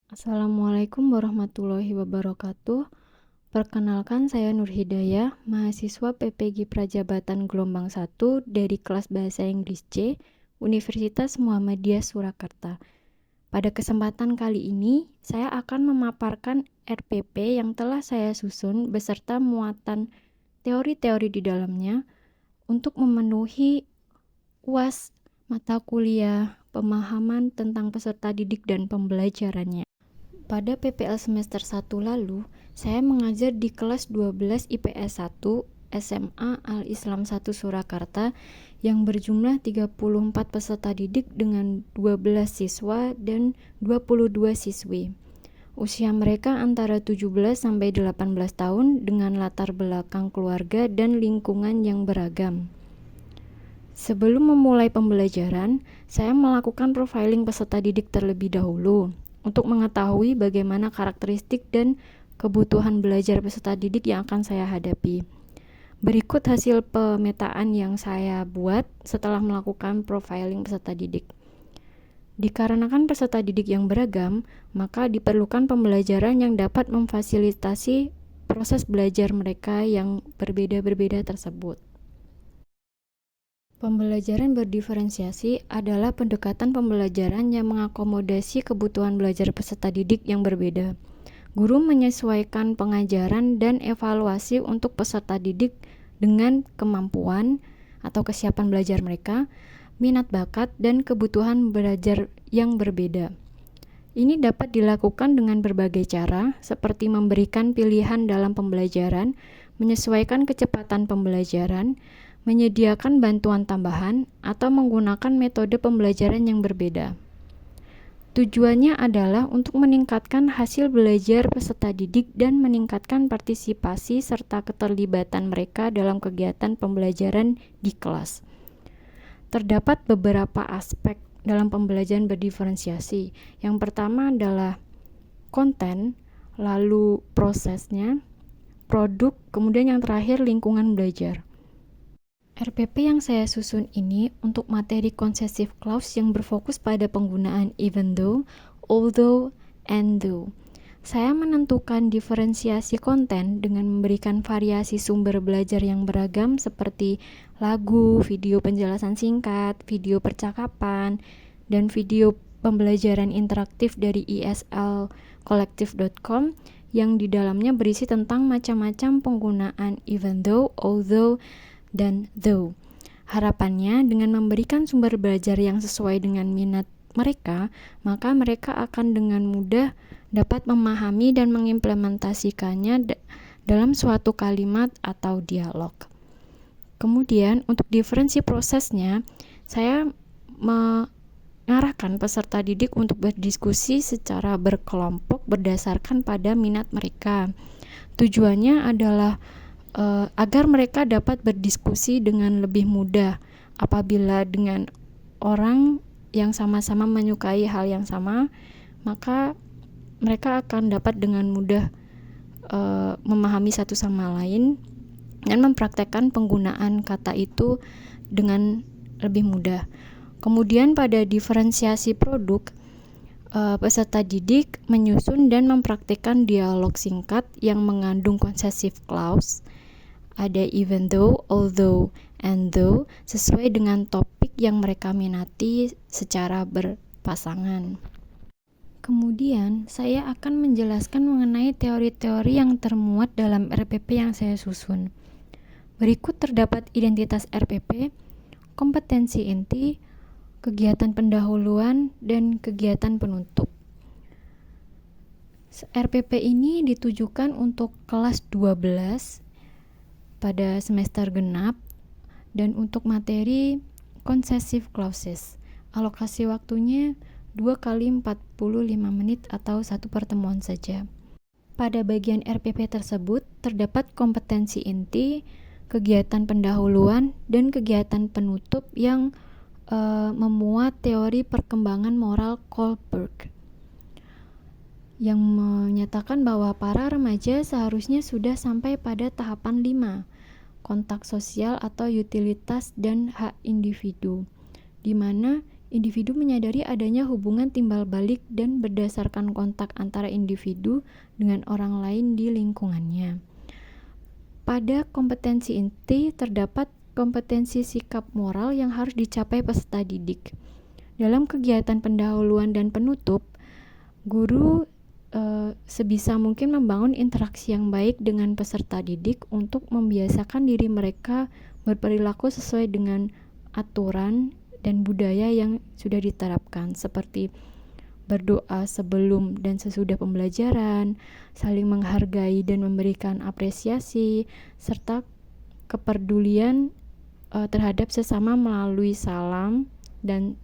Assalamualaikum warahmatullahi wabarakatuh. Perkenalkan, saya Nur Hidayah, mahasiswa PPG Prajabatan Gelombang 1 dari kelas Bahasa Inggris C, Universitas Muhammadiyah Surakarta. Pada kesempatan kali ini, saya akan memaparkan RPP yang telah saya susun beserta muatan teori-teori di dalamnya untuk memenuhi UAS mata kuliah pemahaman tentang peserta didik dan pembelajarannya. Pada PPL semester 1 lalu, saya mengajar di kelas 12 IPS 1 SMA Al-Islam 1 Surakarta yang berjumlah 34 peserta didik dengan 12 siswa dan 22 siswi. Usia mereka antara 17 sampai 18 tahun dengan latar belakang keluarga dan lingkungan yang beragam. Sebelum memulai pembelajaran, saya melakukan profiling peserta didik terlebih dahulu untuk mengetahui bagaimana karakteristik dan kebutuhan belajar peserta didik yang akan saya hadapi. Berikut hasil pemetaan yang saya buat setelah melakukan profiling peserta didik. Dikarenakan peserta didik yang beragam, maka diperlukan pembelajaran yang dapat memfasilitasi proses belajar mereka yang berbeda-berbeda tersebut. Pembelajaran berdiferensiasi adalah pendekatan pembelajaran yang mengakomodasi kebutuhan belajar peserta didik yang berbeda. Guru menyesuaikan pengajaran dan evaluasi untuk peserta didik dengan kemampuan atau kesiapan belajar mereka, minat bakat, dan kebutuhan belajar yang berbeda. Ini dapat dilakukan dengan berbagai cara, seperti memberikan pilihan dalam pembelajaran, menyesuaikan kecepatan pembelajaran, menyediakan bantuan tambahan, atau menggunakan metode pembelajaran yang berbeda. Tujuannya adalah untuk meningkatkan hasil belajar peserta didik dan meningkatkan partisipasi serta keterlibatan mereka dalam kegiatan pembelajaran di kelas. Terdapat beberapa aspek dalam pembelajaran berdiferensiasi. Yang pertama adalah konten, lalu prosesnya, produk, kemudian yang terakhir lingkungan belajar. RPP yang saya susun ini untuk materi concessive clause yang berfokus pada penggunaan even though, although, and though. Saya menentukan diferensiasi konten dengan memberikan variasi sumber belajar yang beragam seperti lagu, video penjelasan singkat, video percakapan, dan video pembelajaran interaktif dari eslcollective.com yang di dalamnya berisi tentang macam-macam penggunaan even though, although, dan though. Harapannya dengan memberikan sumber belajar yang sesuai dengan minat mereka, maka mereka akan dengan mudah dapat memahami dan mengimplementasikannya dalam suatu kalimat atau dialog. Kemudian untuk diferensi prosesnya, saya mengarahkan peserta didik untuk berdiskusi secara berkelompok berdasarkan pada minat mereka. Tujuannya adalah agar mereka dapat berdiskusi dengan lebih mudah apabila dengan orang yang sama-sama menyukai hal yang sama, maka mereka akan dapat dengan mudah memahami satu sama lain dan mempraktekkan penggunaan kata itu dengan lebih mudah. Kemudian pada diferensiasi produk, peserta didik menyusun dan mempraktikkan dialog singkat yang mengandung concessive clause, ada even though, although, and though sesuai dengan topik yang mereka minati secara berpasangan. Kemudian, saya akan menjelaskan mengenai teori-teori yang termuat dalam RPP yang saya susun. Berikut terdapat identitas RPP, kompetensi inti, kegiatan pendahuluan, dan kegiatan penutup. RPP ini ditujukan untuk kelas 12 pada semester genap dan untuk materi concessive clauses. Alokasi waktunya 2 kali 45 menit atau satu pertemuan saja. Pada bagian RPP tersebut terdapat kompetensi inti, kegiatan pendahuluan, dan kegiatan penutup yang memuat teori perkembangan moral Kohlberg yang menyatakan bahwa para remaja seharusnya sudah sampai pada tahapan 5, kontak sosial atau utilitas dan hak individu, di mana Individu menyadari adanya hubungan timbal balik dan berdasarkan kontak antara individu dengan orang lain di lingkungannya. Pada kompetensi inti terdapat kompetensi sikap moral yang harus dicapai peserta didik. Dalam kegiatan pendahuluan dan penutup, guru sebisa mungkin membangun interaksi yang baik dengan peserta didik untuk membiasakan diri mereka berperilaku sesuai dengan aturan dan budaya yang sudah diterapkan, seperti berdoa sebelum dan sesudah pembelajaran, saling menghargai dan memberikan apresiasi, serta kepedulian terhadap sesama melalui salam dan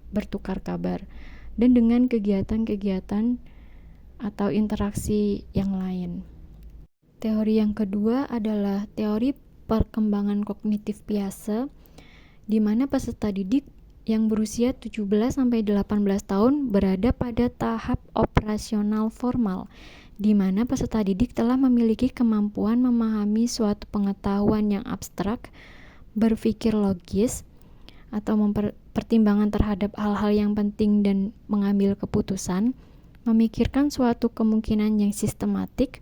bertukar kabar, dan dengan kegiatan-kegiatan atau interaksi yang lain. Teori yang kedua adalah teori perkembangan kognitif Piaget, di mana peserta didik yang berusia 17-18 tahun berada pada tahap operasional formal, di mana peserta didik telah memiliki kemampuan memahami suatu pengetahuan yang abstrak, berpikir logis, atau mempertimbangkan terhadap hal-hal yang penting dan mengambil keputusan, memikirkan suatu kemungkinan yang sistematik,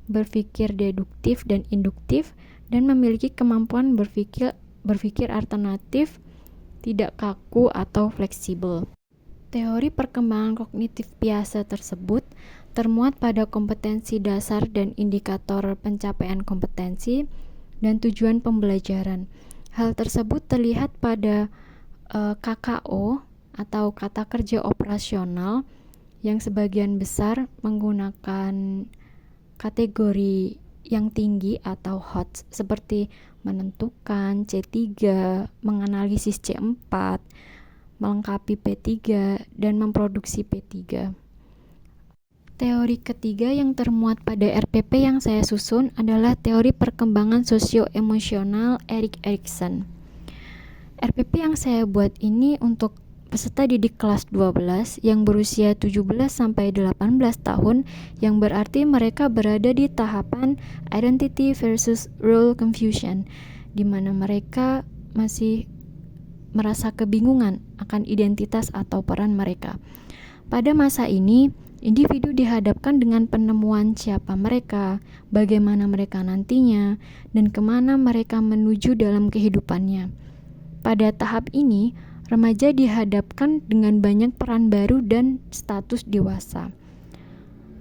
berpikir deduktif dan induktif, dan memiliki kemampuan berpikir alternatif, tidak kaku atau fleksibel. Teori perkembangan kognitif Piaget tersebut termuat pada kompetensi dasar dan indikator pencapaian kompetensi dan tujuan pembelajaran. Hal tersebut terlihat pada KKO atau kata kerja operasional yang sebagian besar menggunakan kategori yang tinggi atau HOT, seperti menentukan C3, menganalisis C4, melengkapi P3, dan memproduksi P3. Teori ketiga yang termuat pada RPP yang saya susun adalah teori perkembangan sosio-emosional Erik Erikson. RPP yang saya buat ini untuk peserta didik kelas 12 yang berusia 17-18 tahun, yang berarti mereka berada di tahapan identity versus role confusion, di mana mereka masih merasa kebingungan akan identitas atau peran mereka. Pada masa ini, individu dihadapkan dengan penemuan siapa mereka, bagaimana mereka nantinya, dan kemana mereka menuju dalam kehidupannya. Pada tahap ini, remaja dihadapkan dengan banyak peran baru dan status dewasa.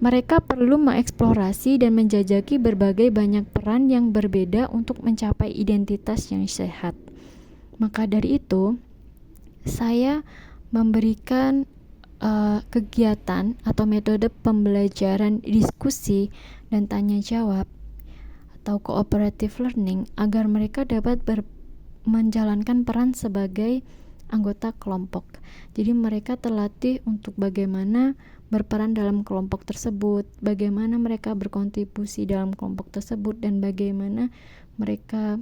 Mereka perlu mengeksplorasi dan menjajaki berbagai banyak peran yang berbeda untuk mencapai identitas yang sehat. Maka dari itu, saya memberikan kegiatan atau metode pembelajaran diskusi dan tanya jawab atau cooperative learning agar mereka dapat menjalankan peran sebagai anggota kelompok. Jadi mereka terlatih untuk bagaimana berperan dalam kelompok tersebut, bagaimana mereka berkontribusi dalam kelompok tersebut, dan bagaimana mereka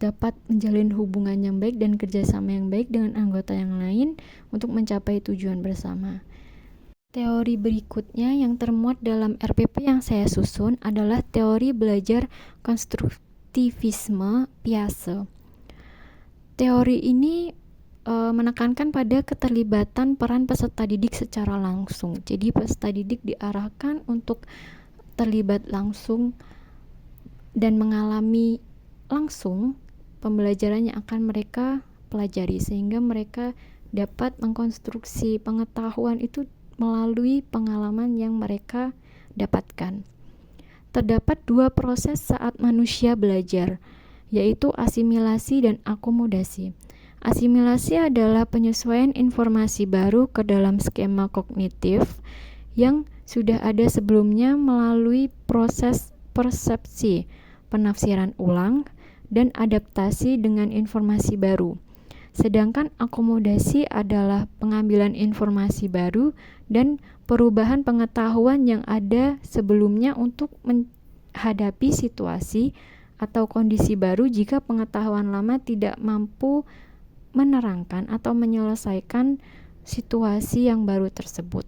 dapat menjalin hubungan yang baik dan kerjasama yang baik dengan anggota yang lain untuk mencapai tujuan bersama. Teori berikutnya yang termuat dalam RPP yang saya susun adalah teori belajar konstruktivisme Piaget. Teori ini menekankan pada keterlibatan peran peserta didik secara langsung. Jadi peserta didik diarahkan untuk terlibat langsung dan mengalami langsung pembelajaran yang akan mereka pelajari, sehingga mereka dapat mengkonstruksi pengetahuan itu melalui pengalaman yang mereka dapatkan. Terdapat dua proses saat manusia belajar, yaitu asimilasi dan akomodasi. Asimilasi adalah penyesuaian informasi baru ke dalam skema kognitif yang sudah ada sebelumnya melalui proses persepsi, penafsiran ulang, dan adaptasi dengan informasi baru. Sedangkan akomodasi adalah pengambilan informasi baru dan perubahan pengetahuan yang ada sebelumnya untuk menghadapi situasi atau kondisi baru jika pengetahuan lama tidak mampu menerangkan atau menyelesaikan situasi yang baru tersebut.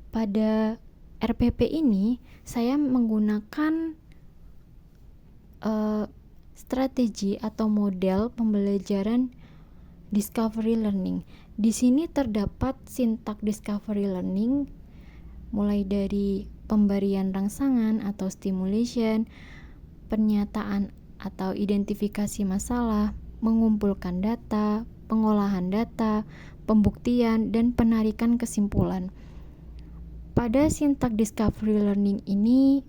Pada RPP ini, saya menggunakan strategi atau model pembelajaran discovery learning. Di sini terdapat sintak discovery learning mulai dari pemberian rangsangan atau stimulation, pernyataan atau identifikasi masalah, mengumpulkan data, pengolahan data, pembuktian, dan penarikan kesimpulan. Pada sintak discovery learning ini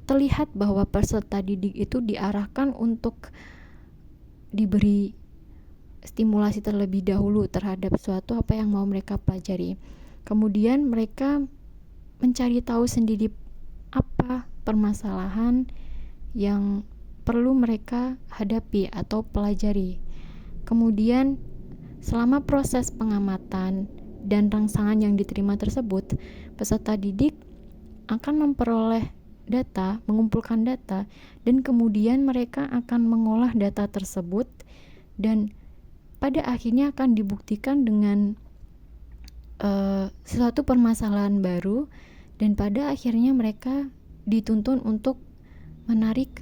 terlihat bahwa peserta didik itu diarahkan untuk diberi stimulasi terlebih dahulu terhadap suatu apa yang mau mereka pelajari. Kemudian mereka mencari tahu sendiri apa permasalahan yang perlu mereka hadapi atau pelajari. Kemudian selama proses pengamatan dan rangsangan yang diterima tersebut, peserta didik akan memperoleh data, mengumpulkan data, dan kemudian mereka akan mengolah data tersebut dan pada akhirnya akan dibuktikan dengan suatu permasalahan baru, dan pada akhirnya mereka dituntun untuk menarik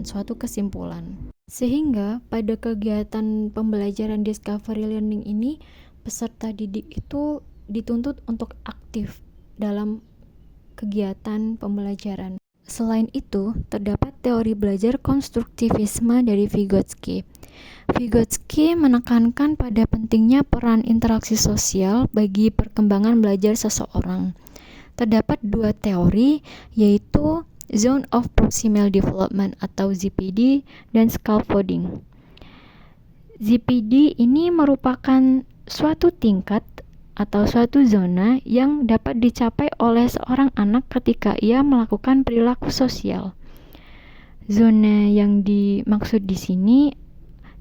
suatu kesimpulan. Sehingga pada kegiatan pembelajaran discovery learning ini, peserta didik itu dituntut untuk aktif dalam kegiatan pembelajaran. Selain itu, terdapat teori belajar konstruktivisme dari Vygotsky. Vygotsky menekankan pada pentingnya peran interaksi sosial bagi perkembangan belajar seseorang. Terdapat dua teori, yaitu Zone of Proximal Development atau ZPD dan Scaffolding. ZPD ini merupakan suatu tingkat atau suatu zona yang dapat dicapai oleh seorang anak ketika ia melakukan perilaku sosial. Zona yang dimaksud di sini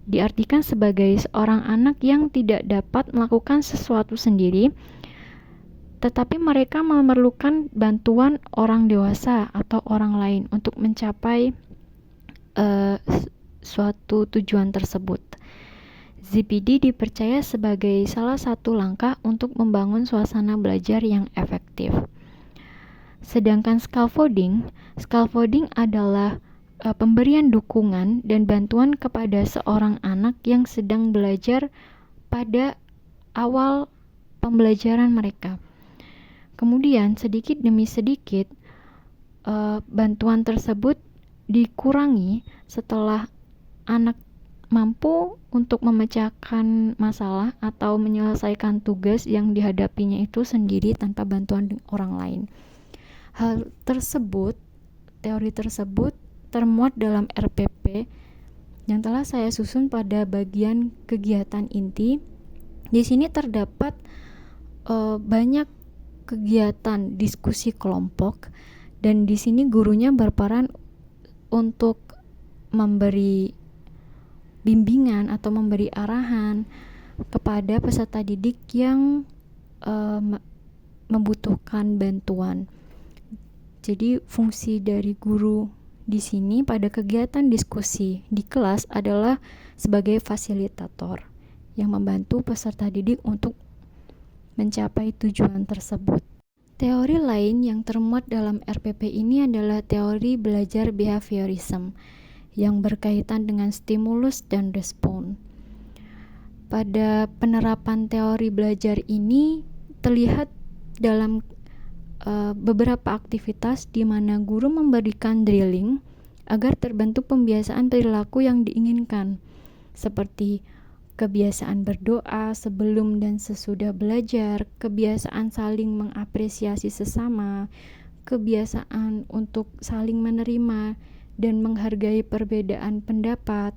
diartikan sebagai seorang anak yang tidak dapat melakukan sesuatu sendiri, tetapi mereka memerlukan bantuan orang dewasa atau orang lain untuk mencapai suatu tujuan tersebut. ZPD dipercaya sebagai salah satu langkah untuk membangun suasana belajar yang efektif. Sedangkan scaffolding adalah pemberian dukungan dan bantuan kepada seorang anak yang sedang belajar pada awal pembelajaran mereka. Kemudian sedikit demi sedikit bantuan tersebut dikurangi setelah anak mampu untuk memecahkan masalah atau menyelesaikan tugas yang dihadapinya itu sendiri tanpa bantuan orang lain. Teori tersebut termuat dalam RPP yang telah saya susun pada bagian kegiatan inti. Di sini terdapat banyak kegiatan diskusi kelompok, dan di sini gurunya berperan untuk memberi bimbingan atau memberi arahan kepada peserta didik yang membutuhkan bantuan. Jadi fungsi dari guru di sini pada kegiatan diskusi di kelas adalah sebagai fasilitator yang membantu peserta didik untuk mencapai tujuan tersebut. Teori lain yang termuat dalam RPP ini adalah teori belajar behaviorism yang berkaitan dengan stimulus dan respon. Pada penerapan teori belajar ini terlihat dalam beberapa aktivitas di mana guru memberikan drilling agar terbentuk pembiasaan perilaku yang diinginkan, seperti kebiasaan berdoa sebelum dan sesudah belajar, kebiasaan saling mengapresiasi sesama, kebiasaan untuk saling menerima dan menghargai perbedaan pendapat,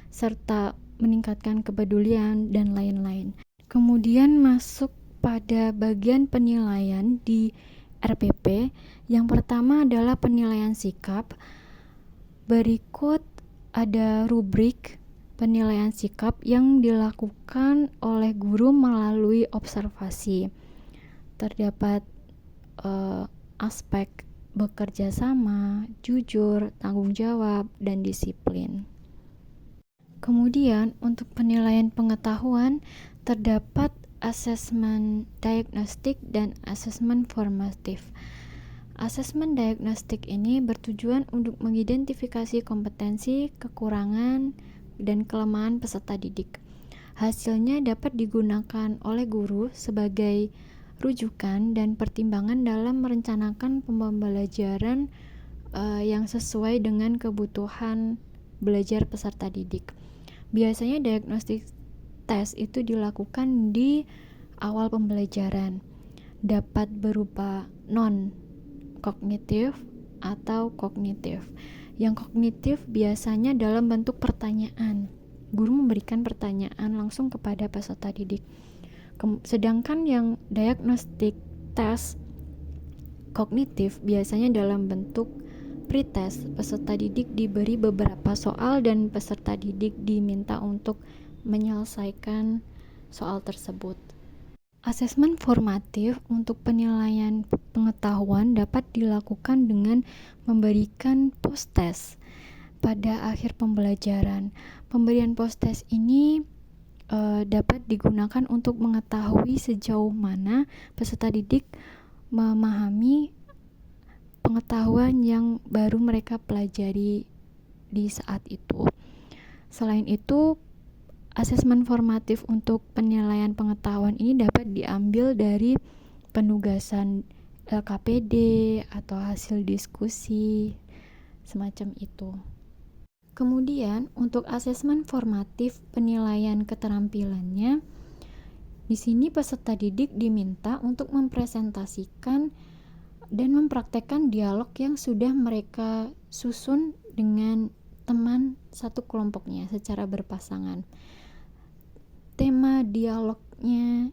serta meningkatkan kepedulian dan lain-lain. Kemudian masuk pada bagian penilaian di RPP. Yang pertama adalah penilaian sikap. Berikut ada rubrik penilaian sikap yang dilakukan oleh guru melalui observasi. Terdapat aspek bekerja sama, jujur, tanggung jawab, dan disiplin. Kemudian untuk penilaian pengetahuan terdapat asesmen diagnostik dan asesmen formatif. Asesmen diagnostik ini bertujuan untuk mengidentifikasi kompetensi, kekurangan, dan kelemahan peserta didik. Hasilnya dapat digunakan oleh guru sebagai rujukan dan pertimbangan dalam merencanakan pembelajaran yang sesuai dengan kebutuhan belajar peserta didik. Biasanya diagnostik tes itu dilakukan di awal pembelajaran. Dapat berupa non-kognitif atau kognitif. Yang kognitif biasanya dalam bentuk pertanyaan. Guru memberikan pertanyaan langsung kepada peserta didik. Sedangkan yang diagnostik tes kognitif biasanya dalam bentuk pretest. Peserta didik diberi beberapa soal dan peserta didik diminta untuk menyelesaikan soal tersebut. Asesmen formatif untuk penilaian pengetahuan dapat dilakukan dengan memberikan post-test pada akhir pembelajaran. Pemberian post-test ini dapat digunakan untuk mengetahui sejauh mana peserta didik memahami pengetahuan yang baru mereka pelajari di saat itu. Selain itu, asesmen formatif untuk penilaian pengetahuan ini dapat diambil dari penugasan LKPD atau hasil diskusi semacam itu. Kemudian untuk asesmen formatif penilaian keterampilannya, di sini peserta didik diminta untuk mempresentasikan dan mempraktekkan dialog yang sudah mereka susun dengan teman satu kelompoknya secara berpasangan. Tema dialognya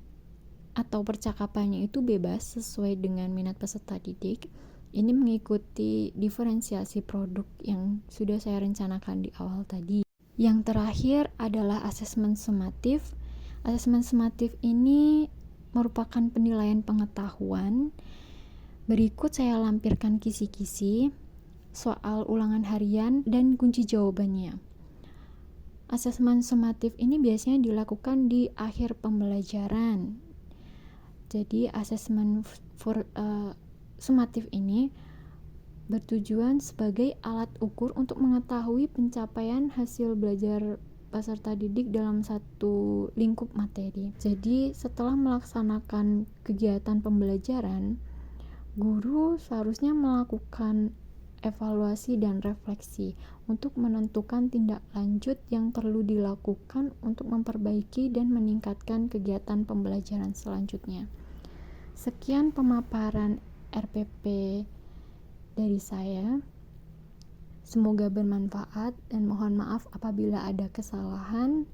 atau percakapannya itu bebas sesuai dengan minat peserta didik. Ini mengikuti diferensiasi produk yang sudah saya rencanakan di awal tadi. Yang terakhir adalah asesmen sumatif. Asesmen sumatif ini merupakan penilaian pengetahuan. Berikut saya lampirkan kisi-kisi, soal ulangan harian, dan kunci jawabannya. Asesmen sumatif ini biasanya dilakukan di akhir pembelajaran. Jadi asesmen sumatif ini bertujuan sebagai alat ukur untuk mengetahui pencapaian hasil belajar peserta didik dalam satu lingkup materi. Jadi setelah melaksanakan kegiatan pembelajaran, guru seharusnya melakukan evaluasi dan refleksi untuk menentukan tindak lanjut yang perlu dilakukan untuk memperbaiki dan meningkatkan kegiatan pembelajaran selanjutnya. Sekian pemaparan RPP dari saya. Semoga bermanfaat dan mohon maaf apabila ada kesalahan.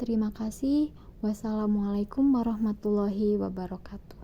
Terima kasih. Wassalamualaikum warahmatullahi wabarakatuh.